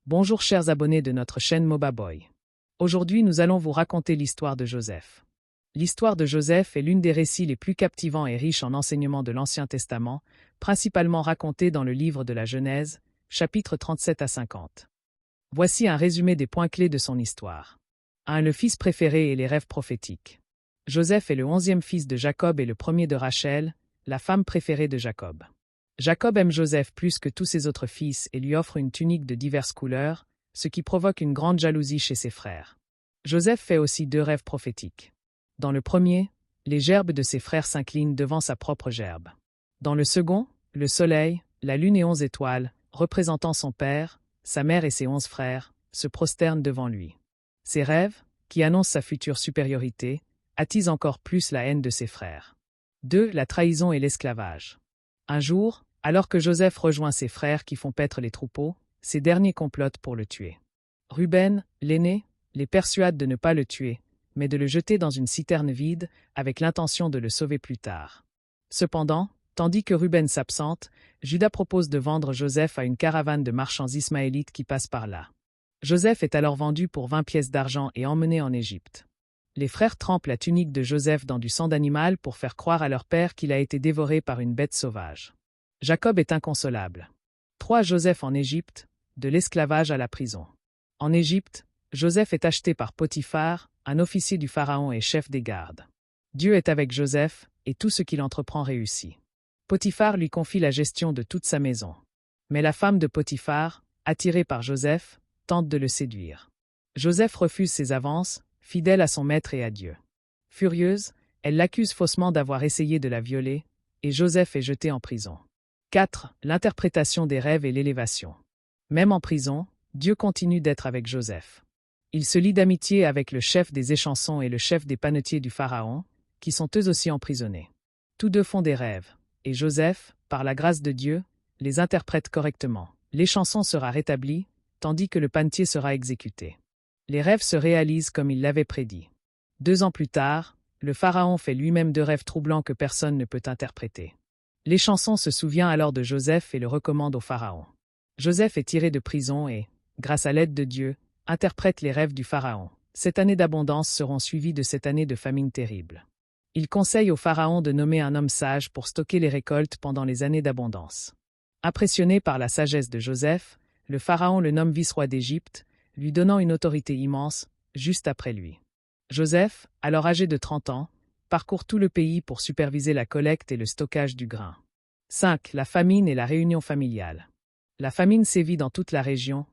Bonjour chers abonnés de notre chaîne MobaBoy. Aujourd'hui nous allons vous raconter l'histoire de Joseph. L'histoire de Joseph est l'une des récits les plus captivants et riches en enseignements de l'Ancien Testament, principalement racontée dans le livre de la Genèse, chapitres 37 à 50. Voici un résumé des points clés de son histoire. 1. Le fils préféré et les rêves prophétiques. Joseph est le 11e fils de Jacob et le premier de Rachel, la femme préférée de Jacob. Jacob aime Joseph plus que tous ses autres fils et lui offre une tunique de diverses couleurs, ce qui provoque une grande jalousie chez ses frères. Joseph fait aussi 2 rêves prophétiques. Dans le premier, les gerbes de ses frères s'inclinent devant sa propre gerbe. Dans le second, le soleil, la lune et 11 étoiles, représentant son père, sa mère et ses 11 frères, se prosternent devant lui. Ces rêves, qui annoncent sa future supériorité, attisent encore plus la haine de ses frères. 2. La trahison et l'esclavage. Un jour, alors que Joseph rejoint ses frères qui font paître les troupeaux, ces derniers complotent pour le tuer. Ruben, l'aîné, les persuade de ne pas le tuer, mais de le jeter dans une citerne vide, avec l'intention de le sauver plus tard. Cependant, tandis que Ruben s'absente, Juda propose de vendre Joseph à une caravane de marchands ismaélites qui passe par là. Joseph est alors vendu pour 20 pièces d'argent et emmené en Égypte. Les frères trempent la tunique de Joseph dans du sang d'animal pour faire croire à leur père qu'il a été dévoré par une bête sauvage. Jacob est inconsolable. 3. Joseph en Égypte, de l'esclavage à la prison. En Égypte, Joseph est acheté par Potiphar, un officier du Pharaon et chef des gardes. Dieu est avec Joseph, et tout ce qu'il entreprend réussit. Potiphar lui confie la gestion de toute sa maison. Mais la femme de Potiphar, attirée par Joseph, tente de le séduire. Joseph refuse ses avances, fidèle à son maître et à Dieu. Furieuse, elle l'accuse faussement d'avoir essayé de la violer, et Joseph est jeté en prison. 4. L'interprétation des rêves et l'élévation. Même en prison, Dieu continue d'être avec Joseph. Il se lie d'amitié avec le chef des échansons et le chef des panetiers du Pharaon, qui sont eux aussi emprisonnés. Tous deux font des rêves, et Joseph, par la grâce de Dieu, les interprète correctement. L'échanson sera rétabli, tandis que le panetier sera exécuté. Les rêves se réalisent comme il l'avait prédit. 2 ans plus tard, le Pharaon fait lui-même 2 rêves troublants que personne ne peut interpréter. L'échanson se souvient alors de Joseph et le recommande au Pharaon. Joseph est tiré de prison et, grâce à l'aide de Dieu, interprète les rêves du Pharaon. Cette année d'abondance seront suivies de cette année de famine terrible. Il conseille au Pharaon de nommer un homme sage pour stocker les récoltes pendant les années d'abondance. Impressionné par la sagesse de Joseph, le Pharaon le nomme vice-roi d'Égypte, lui donnant une autorité immense, juste après lui. Joseph, alors âgé de 30 ans, parcourt tout le pays pour superviser la collecte et le stockage du grain. 5. La famine et la réunion familiale. La famine sévit dans toute la région,